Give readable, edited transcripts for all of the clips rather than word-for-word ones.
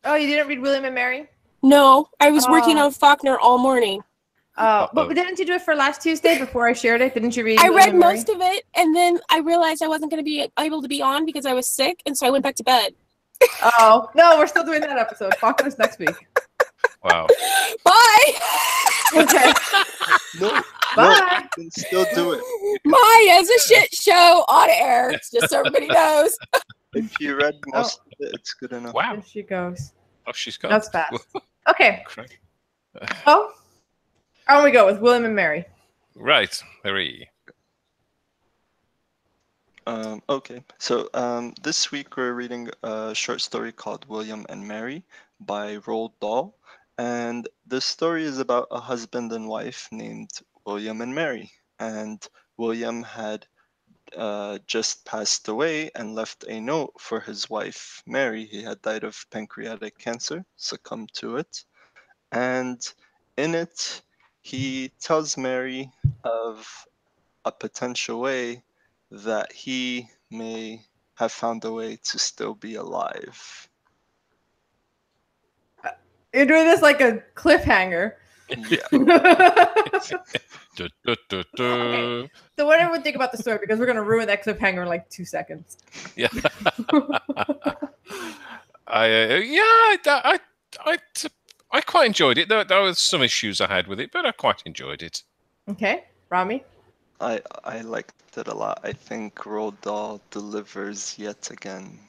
Oh, you didn't read William and Mary? No, I was working Oh. on Faulkner all morning. But didn't you do it for last Tuesday before I shared it? Didn't you read I William read and Mary? most of it, and then I realized I wasn't going to be able to be on because I was sick, and so I went back to bed. Oh, no, we're still doing that episode. Faulkner's next week. Wow. Bye! Okay. No, Bye. you can still do it. Maya's a shit show on air, just so everybody knows. If you read most of it, it's good enough. Wow. There she goes. Oh, she's gone. That's fast. Okay. Great. Oh, on we go with William and Mary. Right, Marie. Okay, so this week we're reading a short story called William and Mary by Roald Dahl. And this story is about a husband and wife named William and Mary. And William had just passed away and left a note for his wife, Mary. He had died of pancreatic cancer, succumbed to it. And in it, he tells Mary of a potential way that he may have found a way to still be alive. You're doing this like a cliffhanger. Yeah. Okay. So what I would think about the story, because we're going to ruin that cliffhanger in like 2 seconds. Yeah. I quite enjoyed it. There were some issues I had with it, but I quite enjoyed it. Okay, Rami? I liked it a lot. I think Roald Dahl delivers yet again.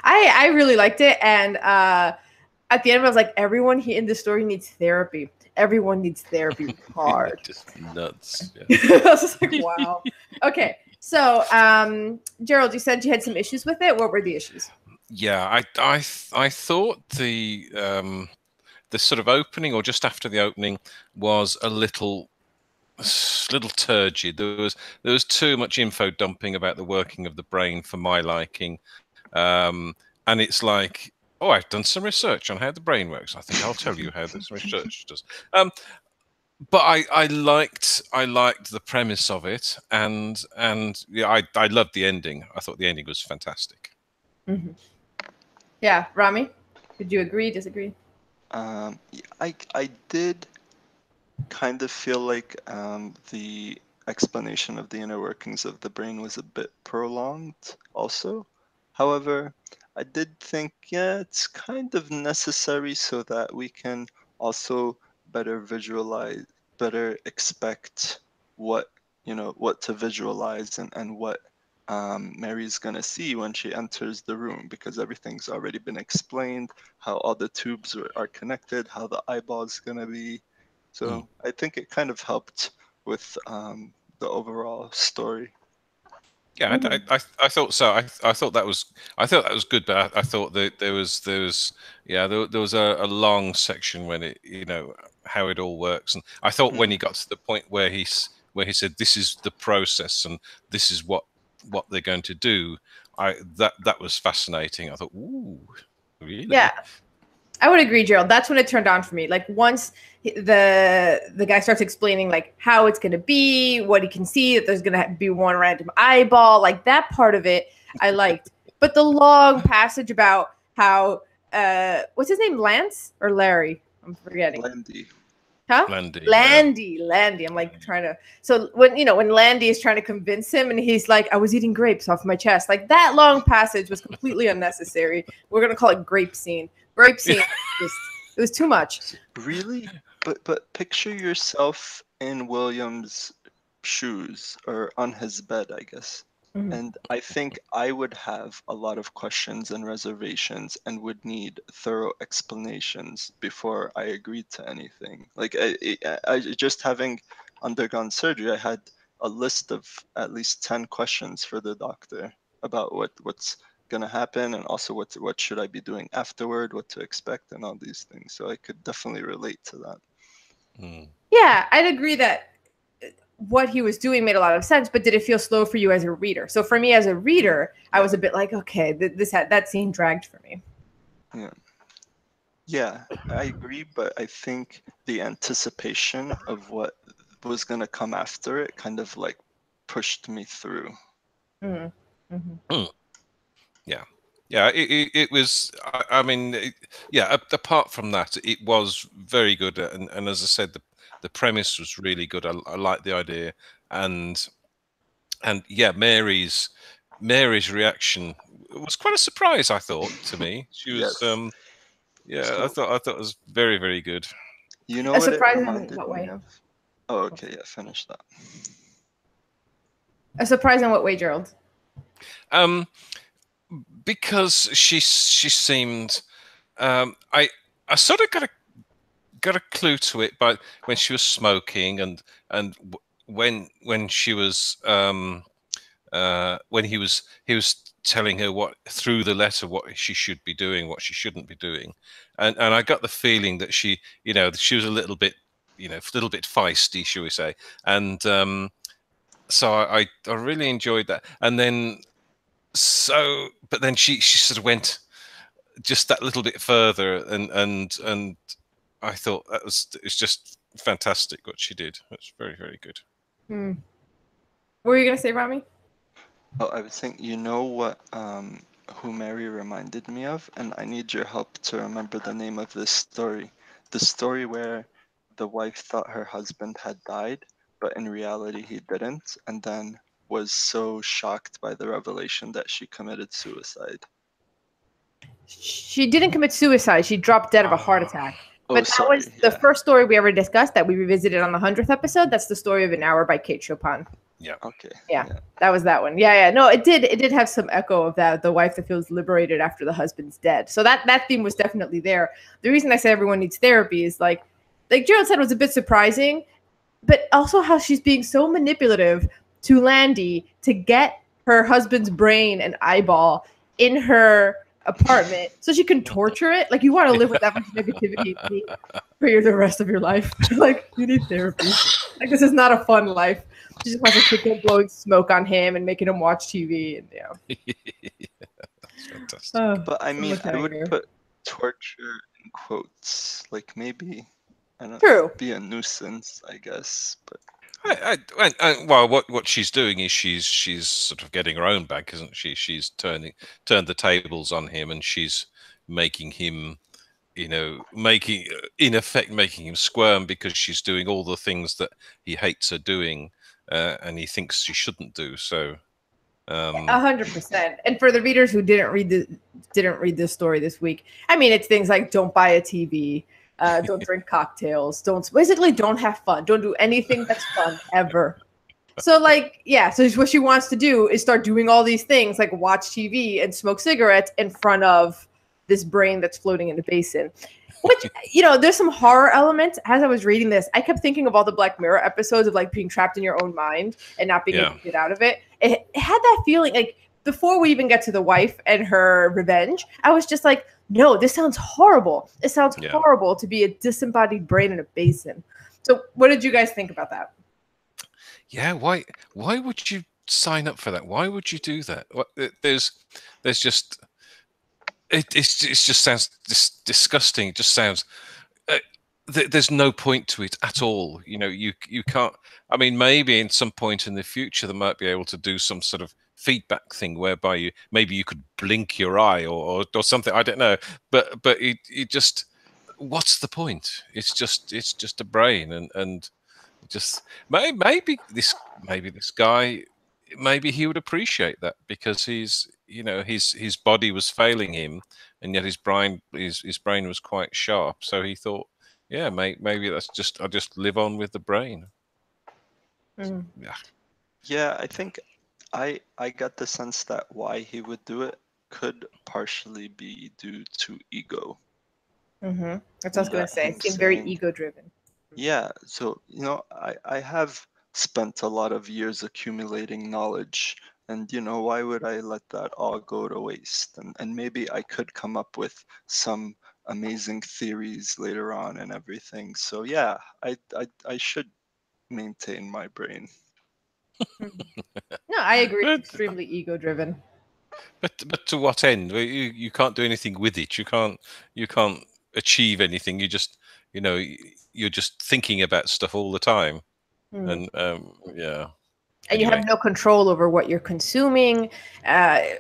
I really liked it, and at the end I was like, everyone in this story needs therapy. Everyone needs therapy hard. Just nuts. Yeah. I was just like, wow. Okay, so Gerald, you said you had some issues with it. What were the issues? Yeah, I thought the sort of opening, or just after the opening, was a little turgid. There was too much info dumping about the working of the brain for my liking, and it's like, oh, I've done some research on how the brain works. I think I'll tell you how this research does. But I liked the premise of it, and yeah, I loved the ending. I thought the ending was fantastic. Mm-hmm. Yeah, Rami, did you agree, disagree? I did kind of feel like the explanation of the inner workings of the brain was a bit prolonged also. However, I did think, yeah, it's kind of necessary so that we can also better visualize, better expect what to visualize and what Mary's gonna see when she enters the room, because everything's already been explained, how all the tubes are connected, how the eyeball's gonna be. So I think it kind of helped with the overall story. Yeah, I thought so. I thought that was good, but I thought that there was a long section when it, how it all works, and I thought when he got to the point where he said this is the process and this is what they're going to do, that was fascinating. I thought, ooh, really? Yeah, I would agree, Gerald. That's when it turned on for me. Like once the guy starts explaining like how it's going to be, what he can see, that there's going to be one random eyeball, like that part of it I liked. But the long passage about how what's his name, Lance or Larry? I'm forgetting. Landy. Huh? Landy. Landy. I'm like trying to. So when Landy is trying to convince him, and he's like, "I was eating grapes off my chest." Like that long passage was completely unnecessary. We're gonna call it grape scene. Grape scene. It was too much. Really? But picture yourself in William's shoes or on his bed, I guess. Mm-hmm. And I think I would have a lot of questions and reservations and would need thorough explanations before I agreed to anything. Like I just having undergone surgery, I had a list of at least 10 questions for the doctor about what's gonna happen, and also what should I be doing afterward, what to expect, and all these things. So I could definitely relate to that. Yeah, I'd agree that what he was doing made a lot of sense, but did it feel slow for you as a reader? So for me as a reader, I was a bit like, okay, that scene dragged for me. Yeah, I agree, but I think the anticipation of what was gonna come after it kind of like pushed me through. Mm-hmm. Mm-hmm. Yeah. Yeah, it was. I mean, yeah. Apart from that, it was very good, and as I said, the premise was really good. I liked the idea, and yeah, Mary's reaction was quite a surprise. I thought to me, she was. Yes. Yeah, So I thought it was very, very good. you know A what it surprise in reminded what me way? of? Oh, okay, yeah, finish that. A surprise in what way, Gerald? Um, because she seemed. I sort of got a clue to it, but when she was smoking and when she was when he was telling her what through the letter what she should be doing, what she shouldn't be doing, and I got the feeling that she, you know, she was a little bit, you know, a little bit feisty, shall we say, and so I really enjoyed that, and then but then she sort of went just that little bit further, and I thought it's just fantastic what she did. It's very, very good. Hmm. What were you gonna say, Rami? Oh, I was thinking, you know what, who Mary reminded me of, and I need your help to remember the name of this story. The story where the wife thought her husband had died, but in reality he didn't, and then was so shocked by the revelation that she committed suicide. She didn't commit suicide. She dropped dead of a heart attack. Oh, But that sorry, was the yeah. first story we ever discussed that we revisited on the 100th episode. That's the story of An Hour by Kate Chopin. Yeah. Okay. Yeah, that was that one. Yeah, yeah. No, it did have some echo of that. The wife that feels liberated after the husband's dead. So that theme was definitely there. The reason I say everyone needs therapy is like Gerald said, was a bit surprising, but also how she's being so manipulative to Landy to get her husband's brain and eyeball in her apartment so she can torture it. Like, you want to live with that much negativity for the rest of your life. Like, you need therapy. Like, this is not a fun life. She just wants to sit there blowing smoke on him and making him watch TV. And That's fantastic. But I so mean, much I would anger. put torture in quotes. Like maybe, I don't True. be a nuisance, I guess. But Well, what she's doing is she's sort of getting her own back, isn't she? She's turned the tables on him, and she's making him, you know, in effect making him squirm because she's doing all the things that he hates her doing, and he thinks she shouldn't do. So, 100%. And for the readers who didn't read this story this week, I mean, it's things like don't buy a TV, don't drink cocktails, don't have fun, don't do anything that's fun ever. So like, yeah, so what she wants to do is start doing all these things like watch TV and smoke cigarettes in front of this brain that's floating in the basin. Which, you know, there's some horror elements. As I was reading this, I kept thinking of all the Black Mirror episodes of like being trapped in your own mind and not being able to get out of it. It had that feeling like before we even get to the wife and her revenge, I was just like, no, this sounds horrible. It sounds horrible to be a disembodied brain in a basin. So what did you guys think about that? Yeah, why would you sign up for that? Why would you do that? There's just it just sounds disgusting. It just sounds there's no point to it at all. You know, you can't. I mean, maybe in some point in the future they might be able to do some sort of feedback thing whereby maybe you could blink your eye or something. I don't know, but it just, what's the point? It's just a brain, and just maybe this guy, maybe he would appreciate that because he's, you know, his body was failing him, and yet his brain was quite sharp. So he thought, yeah, maybe that's I'll just live on with the brain. Yeah, I think I got the sense that why he would do it could partially be due to ego. That's what I was going to say. It seemed very ego-driven. Yeah, so, you know, I have spent a lot of years accumulating knowledge, and, you know, why would I let that all go to waste? And maybe I could come up with some amazing theories later on and everything. So yeah, I should maintain my brain. No, I agree. It's extremely ego-driven. But to what end? You can't do anything with it. You can't achieve anything. You just, you know, you're just thinking about stuff all the time. And yeah. And you have no control over what you're consuming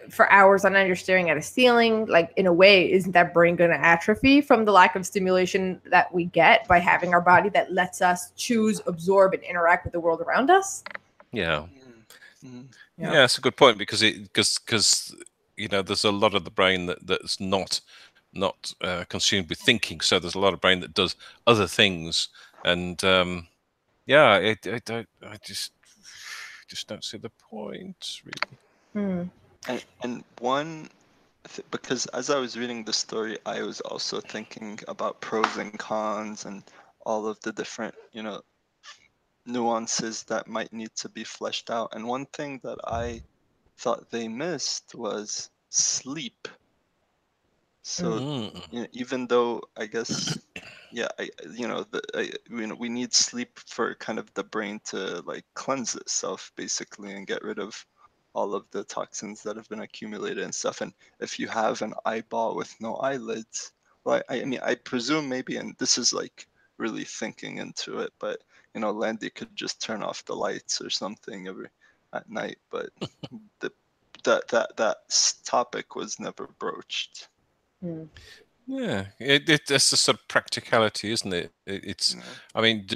for hours on end. You're staring at a ceiling. Like, in a way, isn't that brain going to atrophy from the lack of stimulation that we get by having our body that lets us choose, absorb, and interact with the world around us? Yeah. Yeah, it's a good point, because there's a lot of the brain that's not consumed with thinking. So there's a lot of brain that does other things, and I just don't see the point, really. And one, because as I was reading the story, I was also thinking about pros and cons and all of the different, nuances that might need to be fleshed out. And one thing that I thought they missed was sleep. So even though I guess, we need sleep for kind of the brain to like cleanse itself basically and get rid of all of the toxins that have been accumulated and stuff. And if you have an eyeball with no eyelids, well, I mean, I presume maybe, and this is like really thinking into it, but Landy could just turn off the lights or something at night. But that topic was never broached. Yeah, it's a sort of practicality, isn't it? I mean,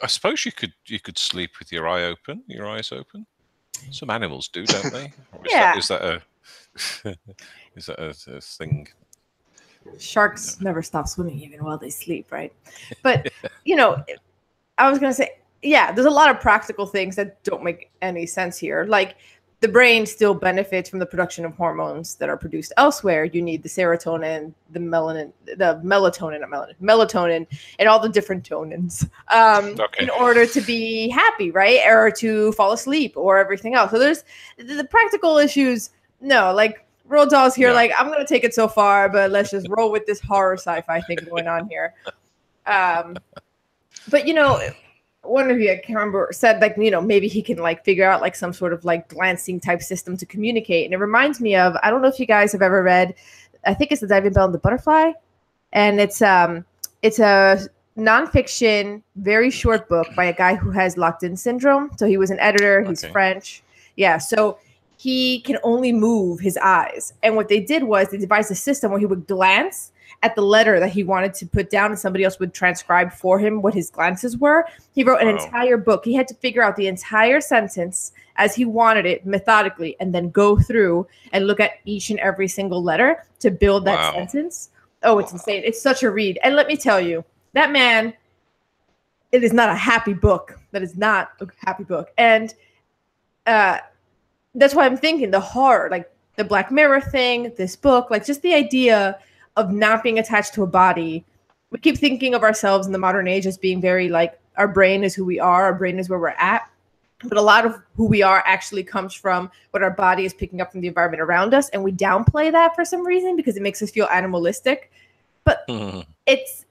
I suppose you could sleep with your eyes open. Some animals do, don't they? Is that a thing? Sharks never stop swimming even while they sleep, right? But I was gonna say, there's a lot of practical things that don't make any sense here. Like, the brain still benefits from the production of hormones that are produced elsewhere. You need the serotonin, the melatonin, and all the different tonins in order to be happy, right? Or to fall asleep or everything else. So there's the practical issues. No, like Roald Dahl's here, like, I'm going to take it so far, but let's just roll with this horror sci-fi thing going on here. But, one of you, I can't remember, said like, maybe he can like figure out like some sort of like glancing type system to communicate. And it reminds me of, I don't know if you guys have ever read, I think it's The Diving Bell and the Butterfly. And it's a nonfiction, very short book by a guy who has locked-in syndrome. So he was an editor. He's French. Yeah. So he can only move his eyes. And what they did was they devised a system where he would glance at the letter that he wanted to put down, and somebody else would transcribe for him what his glances were. He wrote an entire book. He had to figure out the entire sentence as he wanted it methodically, and then go through and look at each and every single letter to build that sentence. Oh, it's insane. It's such a read. And let me tell you, that man, it is not a happy book. That is not a happy book. And that's why I'm thinking the horror, like the Black Mirror thing, this book, like just the idea of not being attached to a body. We keep thinking of ourselves in the modern age as being very like, our brain is who we are, our brain is where we're at. But a lot of who we are actually comes from what our body is picking up from the environment around us. And we downplay that for some reason because it makes us feel animalistic. But it's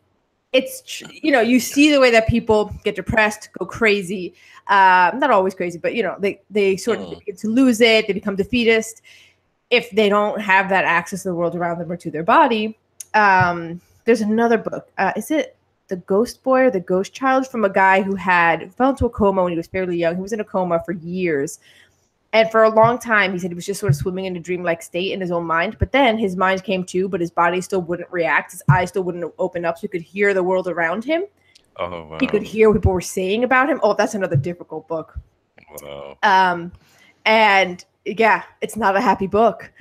you see the way that people get depressed, go crazy. Not always crazy, but they sort of begin to lose it. They become defeatist if they don't have that access to the world around them or to their body. There's another book. Is it The Ghost Boy or The Ghost Child, from a guy who fell into a coma when he was fairly young. He was in a coma for years. And for a long time, he said he was just sort of swimming in a dreamlike state in his own mind. But then his mind came to, but his body still wouldn't react. His eyes still wouldn't open up, so he could hear the world around him. Oh, wow. He could hear what people were saying about him. Oh, that's another difficult book. Wow. And yeah, it's not a happy book.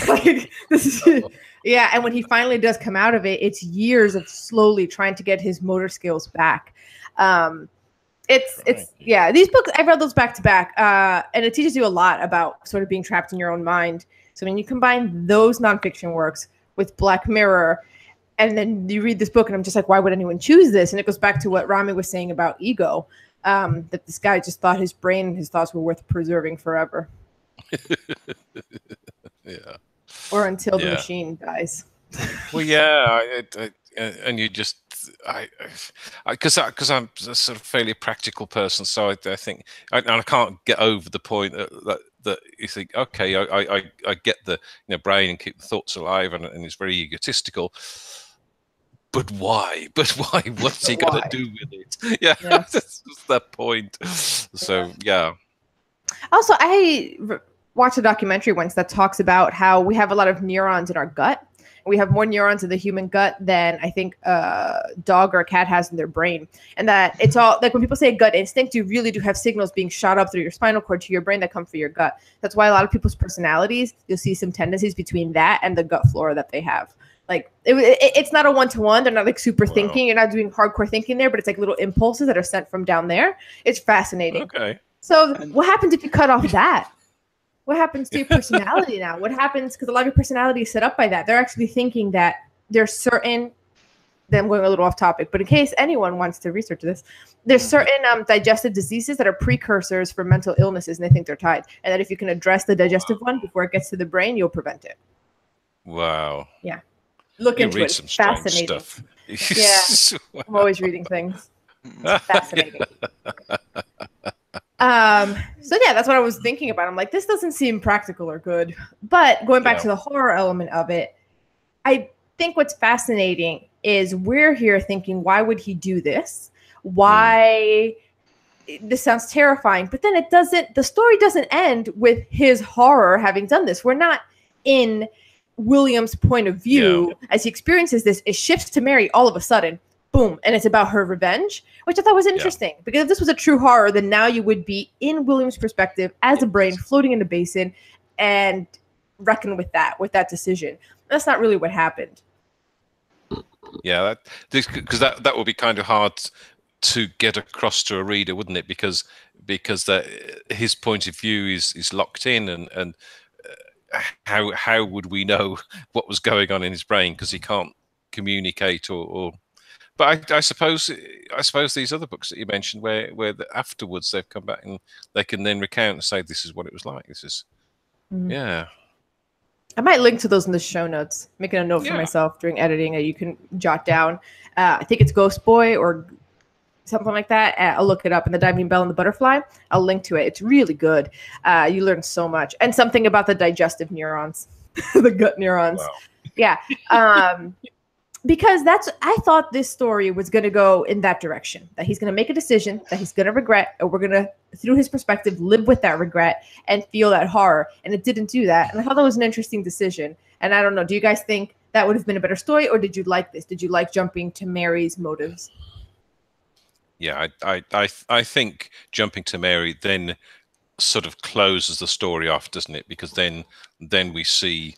Like, this is, and when he finally does come out of it, it's years of slowly trying to get his motor skills back. These books, I've read those back to back, and it teaches you a lot about sort of being trapped in your own mind. So when you combine those nonfiction works with Black Mirror, and then you read this book, and I'm just like, why would anyone choose this? And it goes back to what Rami was saying about ego, that this guy just thought his brain and his thoughts were worth preserving forever. Or until the machine dies. Well, yeah, and you just, because I'm a sort of fairly practical person, so I think, and I can't get over the point that you think, okay, I get the brain and keep the thoughts alive, and it's very egotistical. But why? What's he gonna do with it? Yeah. That's the point. So yeah. Also, watched a documentary once that talks about how we have a lot of neurons in our gut. We have more neurons in the human gut than I think a dog or a cat has in their brain. And that it's all like when people say gut instinct, you really do have signals being shot up through your spinal cord to your brain that come from your gut. That's why a lot of people's personalities, you'll see some tendencies between that and the gut flora that they have. Like it's not a one-to-one. They're not like super thinking. You're not doing hardcore thinking there, but it's like little impulses that are sent from down there. It's fascinating. Okay. So what happens if you cut off that? What happens to your personality now? What happens, because a lot of your personality is set up by that. They're actually thinking that there's certain, then I'm going a little off topic, but in case anyone wants to research this, there's certain digestive diseases that are precursors for mental illnesses, and they think they're tied. And that if you can address the digestive one before it gets to the brain, you'll prevent it. Wow. Yeah. Look into it. It's fascinating. Stuff. Yeah. Wow. I'm always reading things. It's fascinating. So yeah, that's what I was thinking about. I'm like, this doesn't seem practical or good. But going back to the horror element of it, I think what's fascinating is we're here thinking, why would he do this? Why? This sounds terrifying, but then it doesn't, the story doesn't end with his horror having done this. We're not in William's point of view as he experiences this. It shifts to Mary all of a sudden. Boom. And it's about her revenge, which I thought was interesting because if this was a true horror, then now you would be in William's perspective as a brain floating in the basin and reckon with that decision. That's not really what happened. Yeah, because that would be kind of hard to get across to a reader, wouldn't it? Because his point of view is locked in, and how would we know what was going on in his brain because he can't communicate or. But I suppose these other books that you mentioned, where afterwards they've come back and they can then recount and say this is what it was like. This is, yeah. I might link to those in the show notes. Making a note for myself during editing that you can jot down. I think it's Ghost Boy or something like that. I'll look it up. And the Diving Bell and the Butterfly. I'll link to it. It's really good. You learn so much, and something about the digestive neurons, the gut neurons. Wow. Yeah. Because I thought this story was going to go in that direction, that he's going to make a decision that he's going to regret, and we're going to, through his perspective, live with that regret and feel that horror. And it didn't do that. And I thought that was an interesting decision. And I don't know, do you guys think that would have been a better story, or did you like this? Did you like jumping to Mary's motives? Yeah, I think jumping to Mary then sort of closes the story off, doesn't it? Because then we see.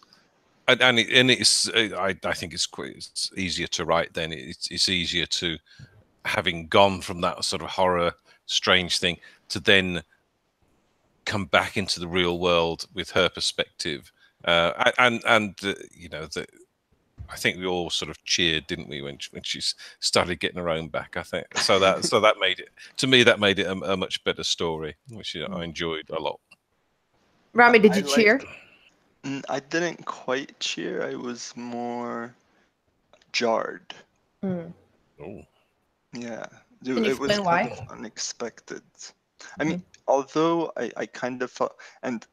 And it's I think it's easier to write then. It's easier to, having gone from that sort of horror strange thing, to then come back into the real world with her perspective. And you know, I think we all sort of cheered, didn't we, when she started getting her own back? I think so that made it, to me, that made it a much better story, which I enjoyed a lot. Rami, did you cheer? I didn't quite cheer. I was more jarred. Oh. Yeah. Can you explain why? Kind of unexpected. I mean, although I kind of felt, and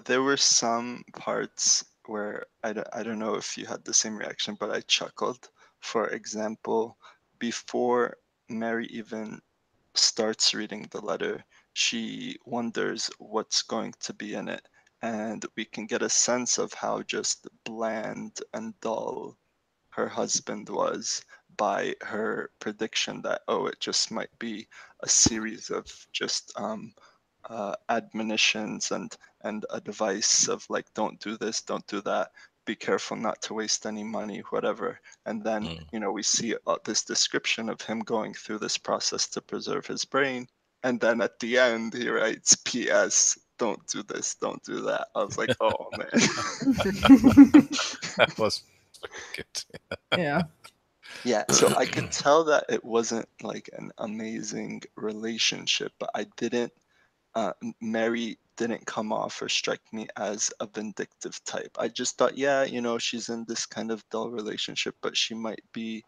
there were some parts where I don't know if you had the same reaction, but I chuckled. For example, before Mary even starts reading the letter, she wonders what's going to be in it. And we can get a sense of how just bland and dull her husband was by her prediction that, it just might be a series of just admonitions and advice of like, don't do this, don't do that, be careful not to waste any money, whatever. And then, we see this description of him going through this process to preserve his brain. And then at the end, he writes, P.S., don't do this, don't do that. I was like, oh, man. That was good. Yeah. Yeah, so I could tell that it wasn't like an amazing relationship, but Mary didn't come off or strike me as a vindictive type. I just thought, she's in this kind of dull relationship, but she might be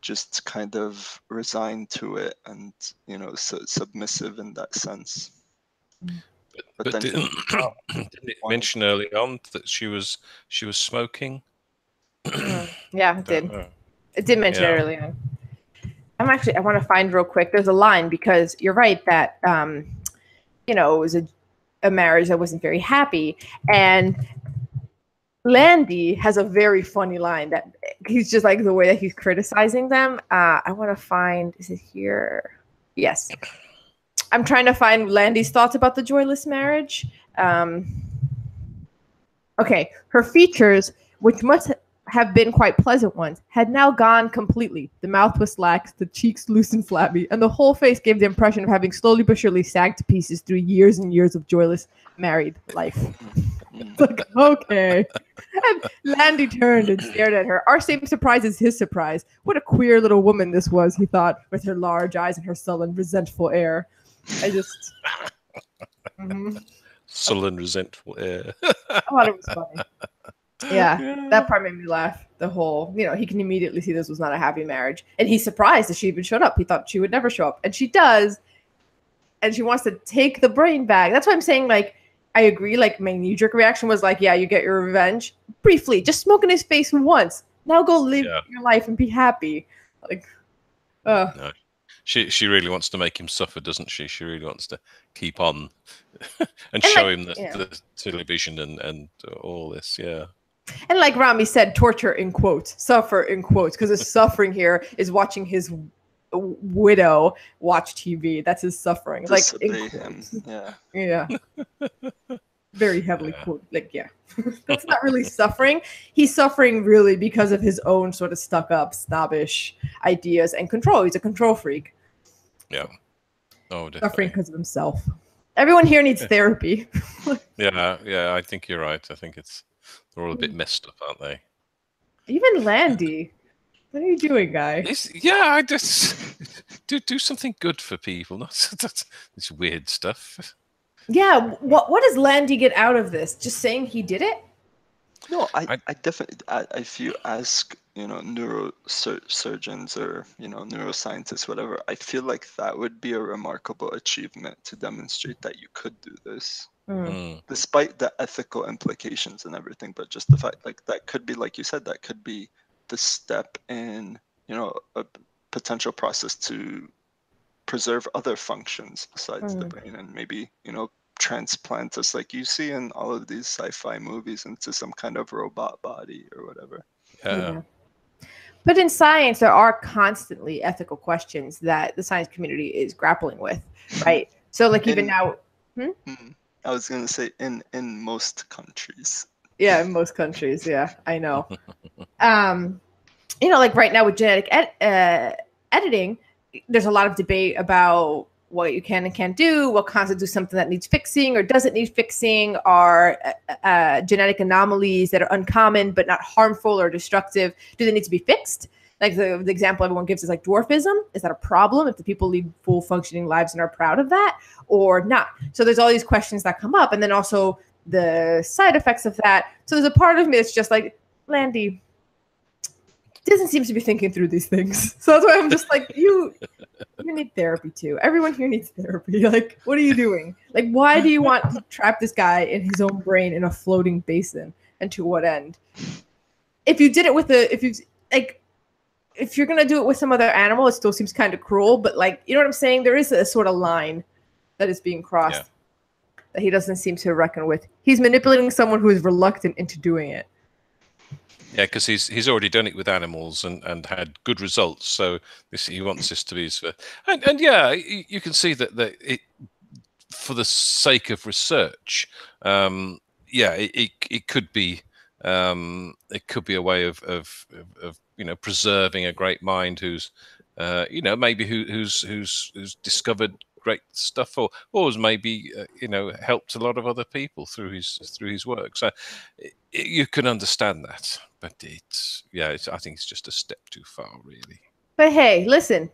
just kind of resigned to it and, submissive in that sense. But then didn't it mention early on that she was smoking? Yeah, it did. It did mention it early on. I want to find real quick. There's a line because you're right that, it was a marriage that wasn't very happy. And Landy has a very funny line that he's just like the way that he's criticizing them. I want to find, is it here? Yes. I'm trying to find Landy's thoughts about the joyless marriage. Okay. Her features, which must have been quite pleasant ones, had now gone completely. The mouth was lax, the cheeks loose and flabby, and the whole face gave the impression of having slowly but surely sagged to pieces through years and years of joyless married life. It's like, okay. And Landy turned and stared at her. Our same surprise is his surprise. What a queer little woman this was, he thought, with her large eyes and her sullen, resentful air. I just... Sullen, resentful air. I thought it was funny. Yeah, that part made me laugh. The whole, he can immediately see this was not a happy marriage. And he's surprised that she even showed up. He thought she would never show up. And she does. And she wants to take the brain back. That's why I'm saying, like, I agree. Like, my knee-jerk reaction was like, yeah, you get your revenge. Briefly, just smoke in his face once. Now go live your life and be happy. Like, no. She really wants to make him suffer, doesn't she? She really wants to keep on and show him the television and all this, yeah. And like Rami said, torture in quotes, suffer in quotes, because his suffering here is watching his widow watch TV. That's his suffering. Disobey him. Yeah. Very heavily quoted. Like, yeah. That's not really suffering. He's suffering really because of his own sort of stuck-up, snobbish ideas and control. He's a control freak. Yeah. Oh, definitely. Suffering because of himself. Everyone here needs therapy. Yeah, I think you're right. I think they're all a bit messed up, aren't they? Even Landy. What are you doing, guy? I just do something good for people, not this weird stuff. Yeah, what does Landy get out of this? Just saying he did it? No, I definitely, if you ask, neurosurgeons or, neuroscientists, whatever, I feel like that would be a remarkable achievement to demonstrate that you could do this. Despite the ethical implications and everything, but just the fact, like, that could be, like you said, that could be the step in, a potential process to preserve other functions besides the brain, and maybe, transplant us, like you see in all of these sci-fi movies, into some kind of robot body or whatever. Yeah. But in science, there are constantly ethical questions that the science community is grappling with, right? So, like, even now... I was going to say in most countries. Yeah, in most countries. Yeah, I know. Like right now with genetic editing, there's a lot of debate about what you can and can't do, what constitutes something that needs fixing or doesn't need fixing, are genetic anomalies that are uncommon but not harmful or destructive, do they need to be fixed? Like the example everyone gives is like dwarfism. Is that a problem if the people lead full functioning lives and are proud of that or not? So there's all these questions that come up, and then also the side effects of that. So there's a part of me that's just like, Landy doesn't seem to be thinking through these things. So that's why I'm just like, you need therapy too. Everyone here needs therapy. Like, what are you doing? Like, why do you want to trap this guy in his own brain in a floating basin? And to what end? If you did it with if you're going to do it with some other animal, it still seems kind of cruel. But, like, you know what I'm saying? There is a sort of line that is being crossed that he doesn't seem to reckon with. He's manipulating someone who is reluctant into doing it. Yeah, because he's already done it with animals and had good results. So he wants this to be his first. And yeah, you can see that it, for the sake of research, it could be a way of preserving a great mind who's maybe who's discovered great stuff or has maybe helped a lot of other people through his work. So you can understand that, but I think it's just a step too far, really. But hey, listen,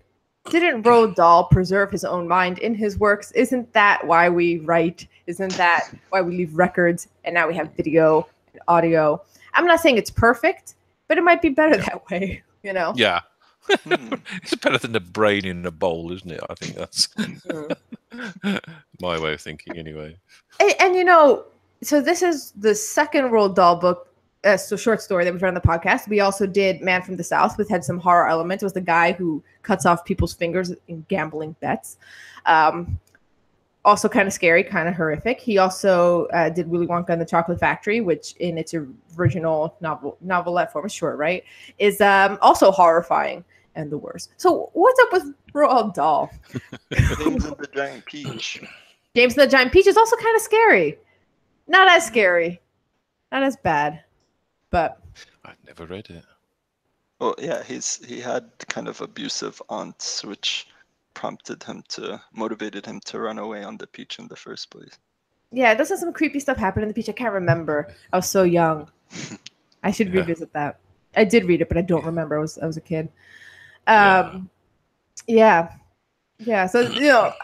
didn't Roald Dahl preserve his own mind in his works? Isn't that why we write? Isn't that why we leave records? And now we have video and audio. I'm not saying it's perfect, but it might be better that way, Yeah. It's better than the brain in a bowl, isn't it? I think that's my way of thinking anyway. And so this is the second Roald Dahl book short story that we've read on the podcast. We also did Man from the South, which had some horror elements. It was the guy who cuts off people's fingers in gambling bets. Also kind of scary, kind of horrific. He also did Willy Wonka and the Chocolate Factory, which in its original novelette form, is short, right, is also horrifying and the worst. So what's up with Roald Dahl? James and the Giant Peach. James and the Giant Peach is also kind of scary. Not as scary. Not as bad. But I've never read it. Well, yeah, he had kind of abusive aunts, which motivated him to run away on the peach in the first place. Yeah, doesn't some creepy stuff happen in the peach? I can't remember. I was so young. I should revisit that. I did read it, but I don't remember. I was a kid. Yeah. So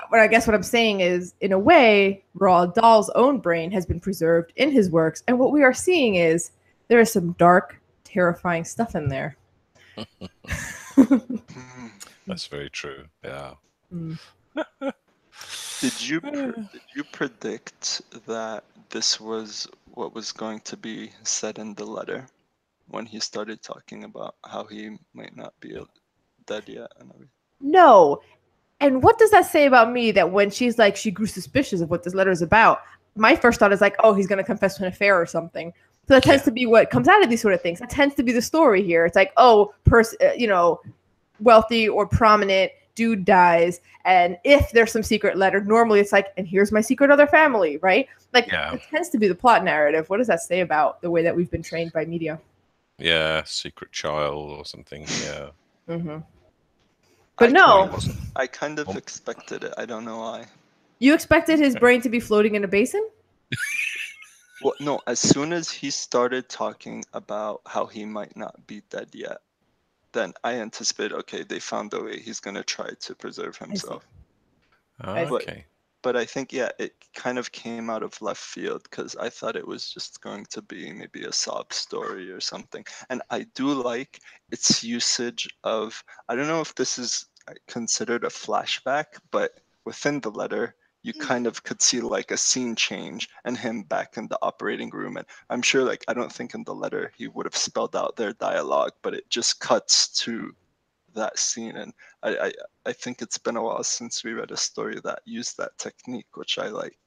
what I'm saying is, in a way, Roald Dahl's own brain has been preserved in his works, and what we are seeing is there is some dark, terrifying stuff in there. That's very true. Yeah. Did you predict that this was what was going to be said in the letter when he started talking about how he might not be dead yet and everything? No. And what does that say about me, that when she's like, she grew suspicious of what this letter is about, my first thought is like, oh, he's going to confess to an affair or something. So that tends to be what comes out of these sort of things. That tends to be the story here. It's like, oh, wealthy or prominent dude dies, and if there's some secret letter, normally it's like, and here's my secret other family, right? Like, it tends to be the plot narrative. What does that say about the way that we've been trained by media? Yeah, secret child or something. Yeah. Mm-hmm. But I kind of expected it. I don't know why. You expected his brain to be floating in a basin? Well, no. As soon as he started talking about how he might not be dead yet, then I anticipate, okay, they found a way. He's going to try to preserve himself. Okay. But I think, it kind of came out of left field, because I thought it was just going to be maybe a sob story or something. And I do like its usage of, I don't know if this is considered a flashback, but within the letter, you kind of could see like a scene change and him back in the operating room. And I'm sure, I don't think in the letter he would have spelled out their dialogue, but it just cuts to that scene. And I think it's been a while since we read a story that used that technique, which I like.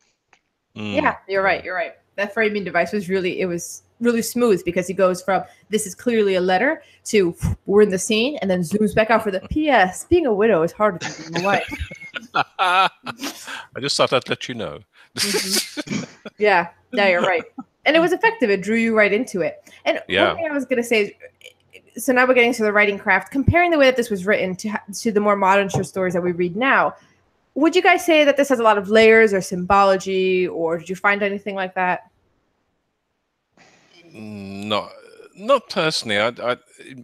Yeah, you're right. That framing device was really smooth, because he goes from, this is clearly a letter, to we're in the scene, and then zooms back out for the P.S. Being a widow is harder than being a wife. I just thought I'd let you know. Mm-hmm. Yeah, you're right. And it was effective. It drew you right into it. And one thing I was going to say is, so now we're getting to the writing craft, comparing the way that this was written to the more modern short stories that we read now. Would you guys say that this has a lot of layers or symbology, or did you find anything like that? Not personally.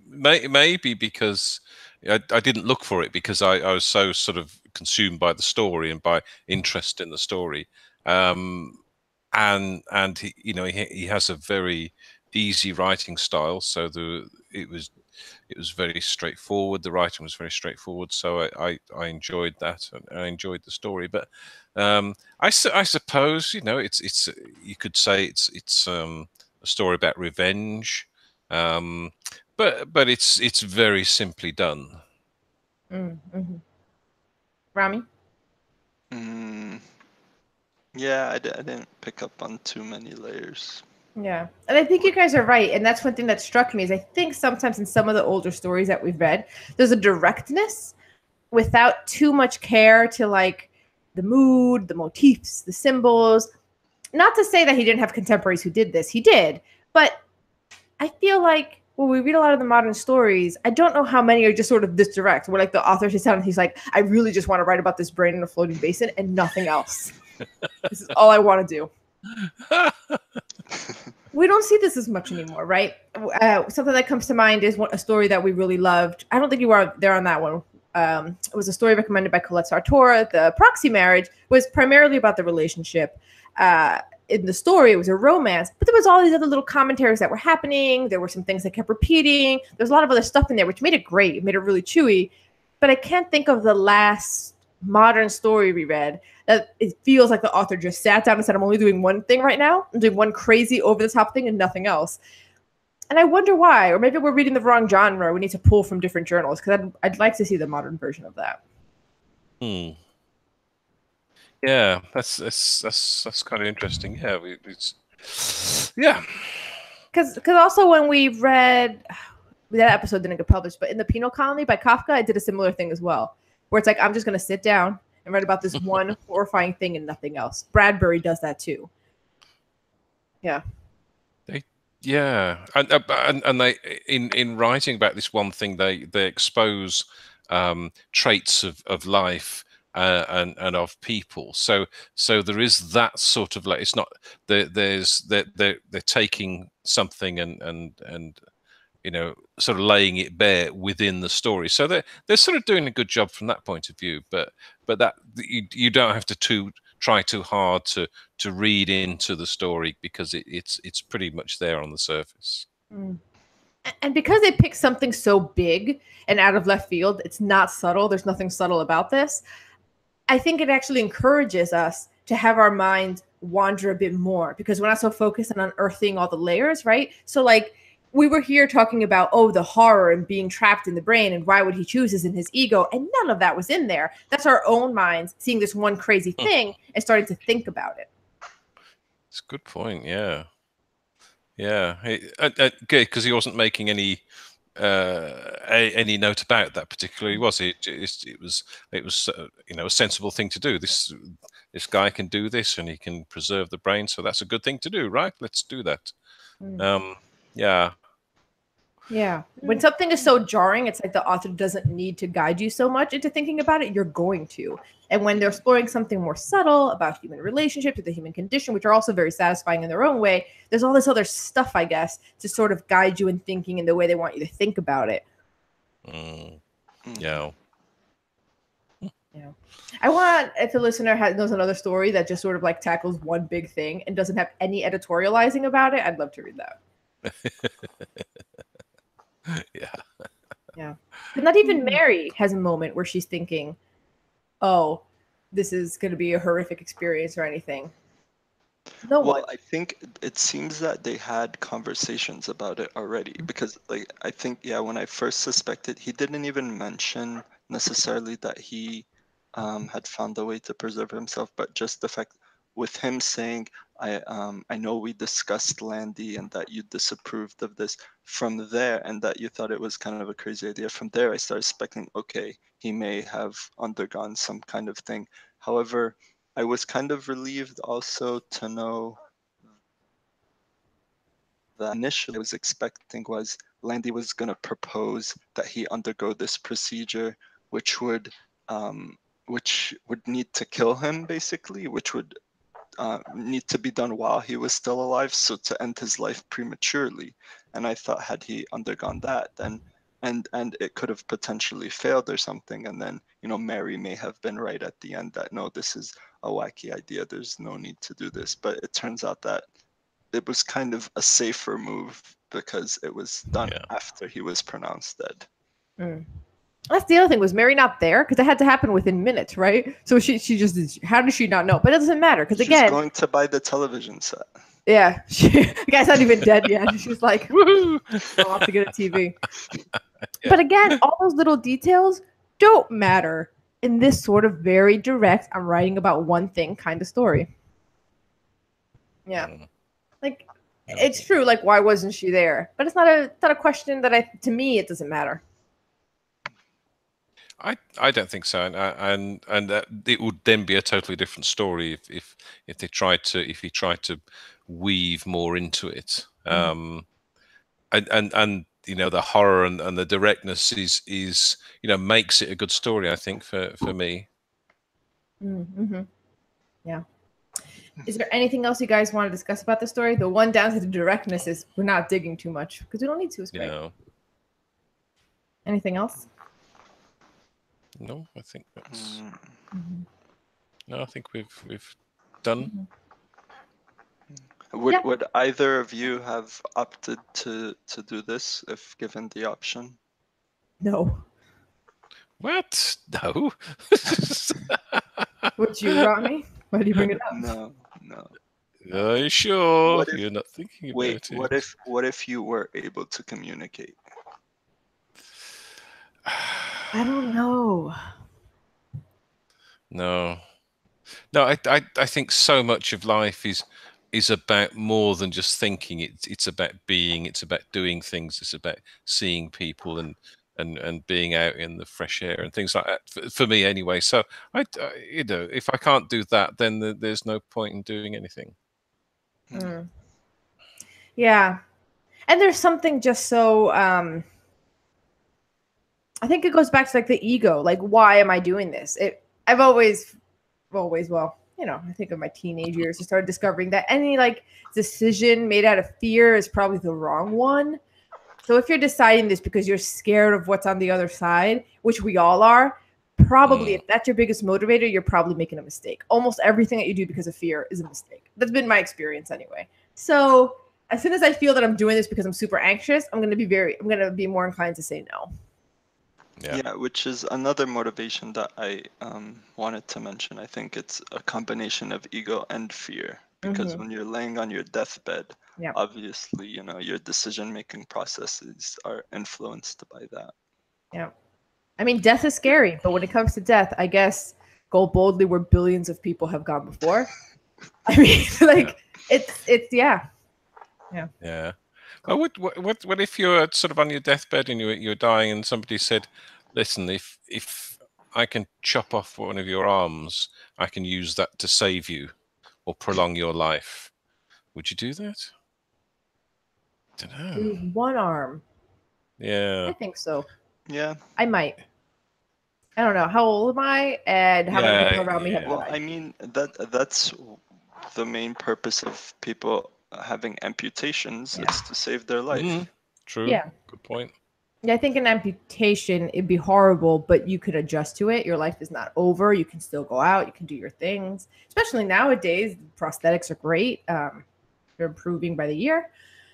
Maybe because I didn't look for it, because I was so sort of consumed by the story and by interest in the story. And he, he has a very easy writing style, so it was very straightforward. The writing was very straightforward, so I enjoyed that, and I enjoyed the story. But I suppose it's you could say it's a story about revenge, but it's very simply done. Mm-hmm. Rami? Yeah, I didn't pick up on too many layers. Yeah. And I think you guys are right. And that's one thing that struck me, is I think sometimes in some of the older stories that we've read, there's a directness without too much care to the mood, the motifs, the symbols. Not to say that he didn't have contemporaries who did this. He did. But I feel like when we read a lot of the modern stories, I don't know how many are just sort of this direct, where the author sits down and he's like, I really just want to write about this brain in a floating basin and nothing else. This is all I want to do. We don't see this as much anymore, right? Something that comes to mind is a story that we really loved. I don't think you were there on that one. It was a story recommended by Colette Sartor. The Proxy Marriage was primarily about the relationship. In the story, it was a romance, but there was all these other little commentaries that were happening. There were some things that kept repeating. There's a lot of other stuff in there, which made it great. It made it really chewy. But I can't think of the last modern story we read that it feels like the author just sat down and said, I'm only doing one thing right now. I'm doing one crazy over-the-top thing and nothing else. And I wonder why, or maybe we're reading the wrong genre. We need to pull from different journals because I'd like to see the modern version of that. Yeah, that's kind of interesting. Yeah, yeah. Because also when we read that episode didn't get published, but in the Penal Colony by Kafka, I did a similar thing as well, where it's like I'm just gonna sit down and write about this one horrifying thing and nothing else. Bradbury does that too. Yeah. Yeah, and they in writing about this one thing, they expose traits of life and of people. So there is that sort of, like, it's not they're taking something and sort of laying it bare within the story. So they're sort of doing a good job from that point of view. But that you don't have to try too hard to read into the story, because it's pretty much there on the surface. And because they pick something so big and out of left field, it's not subtle. There's nothing subtle about this. I think it actually encourages us to have our minds wander a bit more, because we're not so focused on unearthing all the layers, right? So like we were here talking about, the horror and being trapped in the brain and why would he choose this in his ego, and none of that was in there. That's our own minds seeing this one crazy thing and starting to think about it. It's a good point. Yeah. Because he wasn't making any note about that particularly, was he? It was a sensible thing to do. This guy can do this and he can preserve the brain, so that's a good thing to do, right? Let's do that. Yeah. When something is so jarring, it's like the author doesn't need to guide you so much into thinking about it. You're going to. And when they're exploring something more subtle about human relationships, or the human condition, which are also very satisfying in their own way, there's all this other stuff, I guess, to sort of guide you in thinking in the way they want you to think about it. Yeah. I want, if the listener knows another story that just sort of like tackles one big thing and doesn't have any editorializing about it, I'd love to read that. Yeah. But not even Mary has a moment where she's thinking, oh, this is going to be a horrific experience or anything. No one. Well, I think it seems that they had conversations about it already, because like I think, when I first suspected, he didn't even mention necessarily that he had found a way to preserve himself, but just the fact with him saying, I know we discussed Landy and that you disapproved of this from there, and that you thought it was kind of a crazy idea. From there, I started speculating, okay, he may have undergone some kind of thing. However, I was kind of relieved also to know that initially I was expecting was Landy was going to propose that he undergo this procedure, which would need to kill him, basically, which would need to be done while he was still alive, so to end his life prematurely. And I thought, had he undergone that, then and it could have potentially failed or something, and then Mary may have been right at the end that no, this is a wacky idea, there's no need to do this. But it turns out that it was kind of a safer move because it was done after he was pronounced dead. That's the other thing. Was Mary not there? Because it had to happen within minutes, right? So she just, how does she not know? But it doesn't matter, because again, she's going to buy the television set. Yeah, the guy's not even dead yet. She's like, woohoo, I'll have to get a TV. But again, all those little details don't matter in this sort of very direct, I'm writing about one thing kind of story. Yeah. Like, it's true, like, why wasn't she there? But it's not a question that to me, it doesn't matter. I don't think so, and it would then be a totally different story if he tried to weave more into it. And the horror and the directness is makes it a good story, I think, for me. Yeah. Is there anything else you guys want to discuss about the story? The one downside to directness is we're not digging too much because we don't need to. It's great. Anything else? No, I think that's. No, I think we've done. Would either of you have opted to do this if given the option? No. What? No. Would you, Ronnie? Why do you bring it up? No. Are you sure? What if- You're not thinking about Wait, it. what if you were able to communicate? I don't know. No. No, I think so much of life is about more than just thinking. It's about being. It's about doing things. It's about seeing people and being out in the fresh air and things like that. For me, anyway. So you know, if I can't do that, then there's no point in doing anything. Mm. Yeah. And there's something just so I think it goes back to like the ego. Like, why am I doing this? I've always, well, you know, I think of my teenage years, I started discovering that any like decision made out of fear is probably the wrong one. So if you're deciding this because you're scared of what's on the other side, which we all are, probably if that's your biggest motivator, you're probably making a mistake. Almost everything that you do because of fear is a mistake. That's been my experience anyway. So as soon as I feel that I'm doing this because I'm super anxious, I'm going to be more inclined to say no. Yeah, which is another motivation that I wanted to mention. I think it's a combination of ego and fear, because when you're laying on your deathbed, obviously, you know, your decision-making processes are influenced by that. Yeah. I mean, death is scary, but when it comes to death, I guess go boldly where billions of people have gone before. I mean, like it's yeah. Well, what if you're sort of on your deathbed and you're dying, and somebody said, "Listen, if I can chop off one of your arms, I can use that to save you or prolong your life." Would you do that? I don't know. Lose one arm. Yeah. I think so. Yeah. I might. I don't know. How old am I? And how many people around me have Well, died? I mean, that's the main purpose of people having amputations. It's to save their life. True. Yeah. Good point. Yeah, I think an amputation, it'd be horrible, but you could adjust to it. Your life is not over. You can still go out. You can do your things. Especially nowadays, prosthetics are great. They're improving by the year.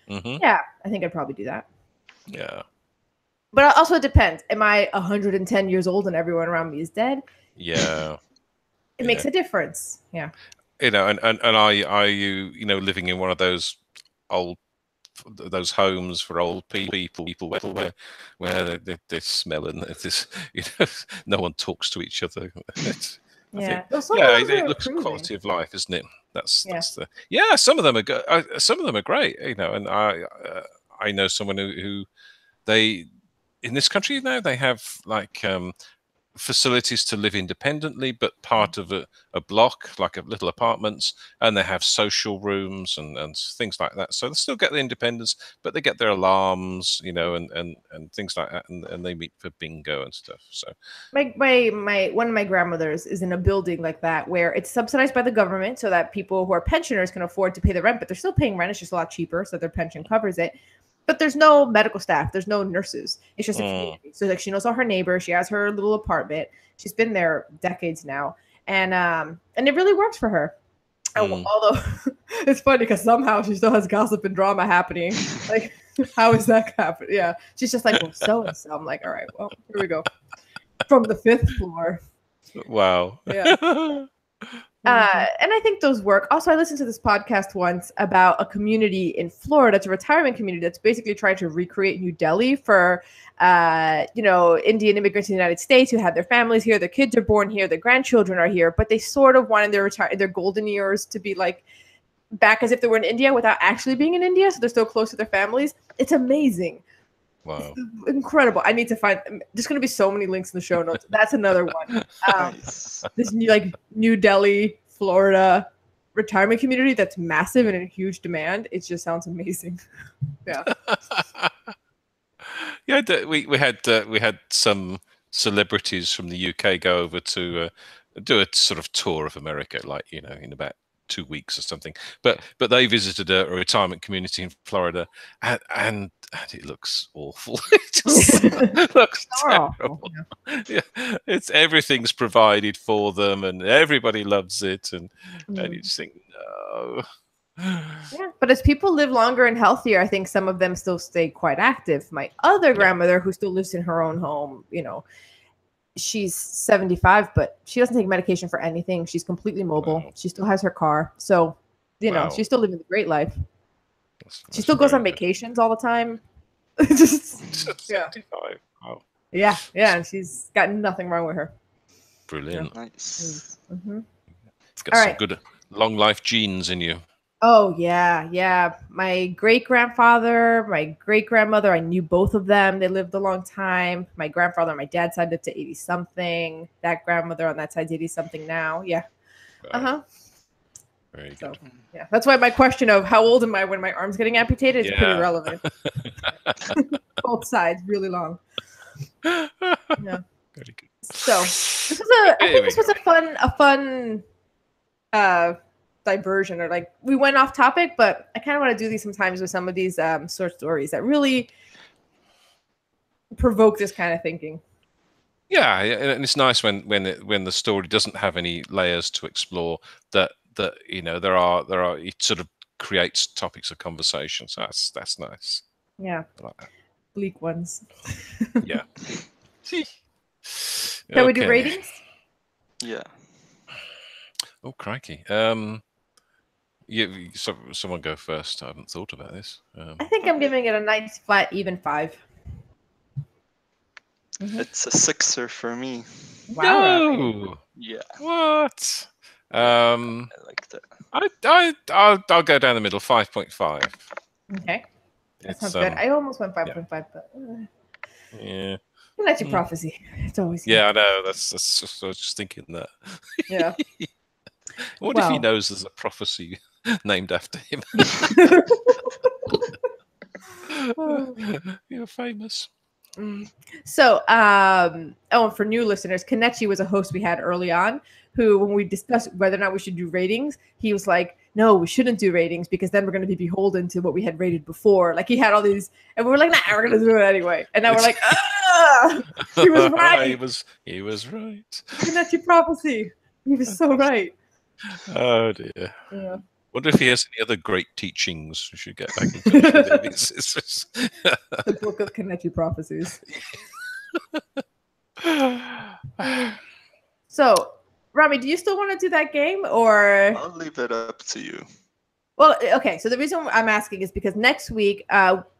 Yeah, I think I'd probably do that. Yeah. But also it depends. Am I 110 years old and everyone around me is dead? Yeah. It makes a difference. Yeah. You know, and are you, you know, living in one of those those homes for old people where they smell and this, you know, no one talks to each other. It looks quality of life, isn't it? That's the some of them are some of them are great, you know, and I know someone who they in this country now they have like facilities to live independently, but part of a block, like a little apartments, and they have social rooms and things like that. So they still get the independence, but they get their alarms, you know, and things like that, and they meet for bingo and stuff. So my one of my grandmothers is in a building like that where it's subsidized by the government so that people who are pensioners can afford to pay the rent, but they're still paying rent. It's just a lot cheaper, so their pension covers it. But there's no medical staff. There's no nurses. It's just a community. So like she knows all her neighbors. She has her little apartment. She's been there decades now, and it really works for her. Although it's funny because somehow she still has gossip and drama happening. Like, how is that happening? Yeah, she's just like, well, so and so. I'm like, all right, well, here we go from the 5th floor. Wow. Yeah. And I think those work. Also, I listened to this podcast once about a community in Florida. It's a retirement community that's basically trying to recreate New Delhi for, you know, Indian immigrants in the United States who had their families here, their kids are born here, their grandchildren are here, but they sort of wanted their golden years to be like back as if they were in India without actually being in India. So they're still close to their families. It's amazing. Wow. It's incredible. I need to find. There's going to be so many links in the show notes. That's another one. Nice. This New Delhi, Florida retirement community that's massive and in huge demand. It just sounds amazing. Yeah. Yeah, we had some celebrities from the UK go over to do a sort of tour of America, like, you know, in about 2 weeks or something. But they visited a retirement community in Florida, and it looks awful. It just looks terrible. Yeah, everything's provided for them, and everybody loves it, and you just think, no. Yeah, but as people live longer and healthier, I think some of them still stay quite active. My other grandmother, who still lives in her own home, you know, she's 75, but she doesn't take medication for anything. She's completely mobile. She still has her car. So know, Wow. she's still living the great life. That's She still goes very on good. vacations all the time. Just, yeah. 75. Wow. Yeah, and she's got nothing wrong with her. Brilliant. Nice. Mm-hmm. Got All some right. good long life genes in you. Oh, yeah. My great-grandfather, my great-grandmother, I knew both of them. They lived a long time. My grandfather on my dad's side lived to 80-something. That grandmother on that side's 80-something now. Yeah. Wow. Very So, good. yeah. That's why my question of how old am I when my arm's getting amputated is pretty Yeah. relevant. Both sides, really long. Yeah. Very good. So, I think this was a fun diversion, or like we went off topic, but I kind of want to do these sometimes with some of these short stories that really provoke this kind of thinking. Yeah, and it's nice when the story doesn't have any layers to explore. That you know there are it sort of creates topics of conversation. So that's nice. Yeah, I like that. bleak ones. Yeah. Can we do ratings? Yeah. Oh crikey. Someone go first. I haven't thought about this. I think I'm giving it a nice flat even 5. It's a 6er for me. Wow. No. Yeah. What? I liked it. I'll go down the middle. 5.5. Okay. That It's, sounds good. I almost went 5.5, but Yeah. that's your prophecy. It's always Yeah, I know. That's just, I was just thinking that. Yeah. What if he knows there's a prophecy named after him? You're famous. So, for new listeners, Kanechi was a host we had early on who, when we discussed whether or not we should do ratings, he was like, no, we shouldn't do ratings because then we're going to be beholden to what we had rated before. Like he had all these, and we were like, nah, we're going to do it anyway. And now we're like, he was right. He was right. Kanechi prophecy. He was so right. Oh dear. Yeah. Wonder if he has any other great teachings we should get back in touch with him. The book of Kanechi prophecies. So, Rami, do you still want to do that game, or? I'll leave it up to you. Well, okay. So the reason I'm asking is because next week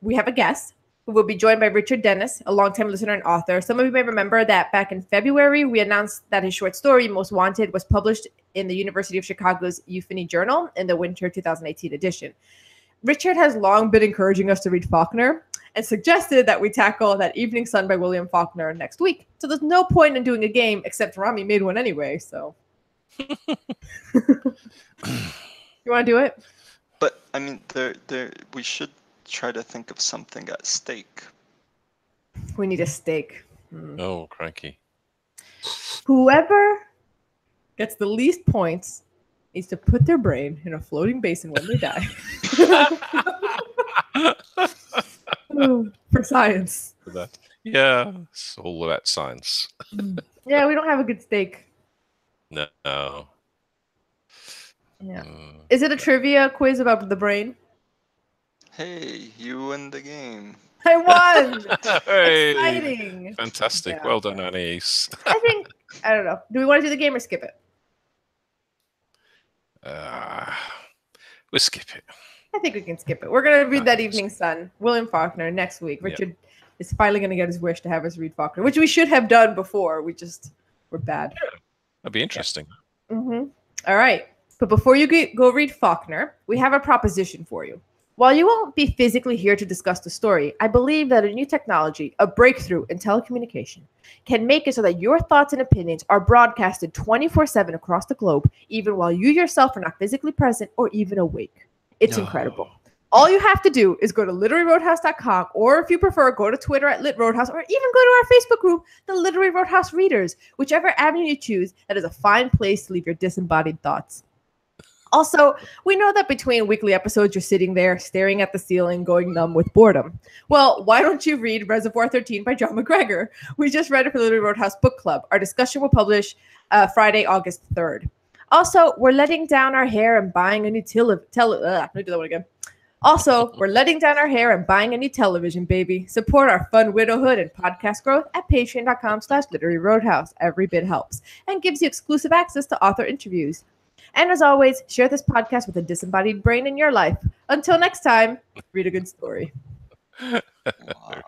we have a guest who will be joined by Richard Dennis, a longtime listener and author. Some of you may remember that back in February, we announced that his short story, Most Wanted, was published in the University of Chicago's Euphony Journal in the winter 2018 edition. Richard has long been encouraging us to read Faulkner and suggested that we tackle That Evening Sun by William Faulkner next week. So there's no point in doing a game, except Rami made one anyway, so. You want to do it? But I mean, we should try to think of something at stake. We need a stake. Oh, crikey. Whoever gets the least points needs to put their brain in a floating basin when they die. For science. Yeah, it's all about science. Yeah, we don't have a good stake. No. Yeah. Is it a trivia quiz about the brain? Hey, you win the game. I won! Hey, exciting! Fantastic. Yeah. Well done, Anise. I don't know. Do we want to do the game or skip it? We'll skip it. I think we can skip it. We're going to read That Evening Sun, William Faulkner, next week. Richard is finally going to get his wish to have us read Faulkner, which we should have done before. We're bad. Yeah, that'd be interesting. Yeah. All right. But before you go read Faulkner, we have a proposition for you. While you won't be physically here to discuss the story, I believe that a new technology, a breakthrough in telecommunication, can make it so that your thoughts and opinions are broadcasted 24/7 across the globe, even while you yourself are not physically present or even awake. It's incredible. All you have to do is go to literaryroadhouse.com, or if you prefer, go to Twitter at Lit Roadhouse, or even go to our Facebook group, the Literary Roadhouse Readers. Whichever avenue you choose, that is a fine place to leave your disembodied thoughts. Also, we know that between weekly episodes, you're sitting there staring at the ceiling, going numb with boredom. Well, why don't you read Reservoir 13 by John McGregor? We just read it for the Literary Roadhouse Book Club. Our discussion will publish Friday, August 3rd. Also, we're letting down our hair and buying a new Also, we're letting down our hair and buying a new television, baby. Support our fun widowhood and podcast growth at patreon.com/literary roadhouse. Every bit helps and gives you exclusive access to author interviews. And as always, share this podcast with a disembodied brain in your life. Until next time, read a good story. Wow.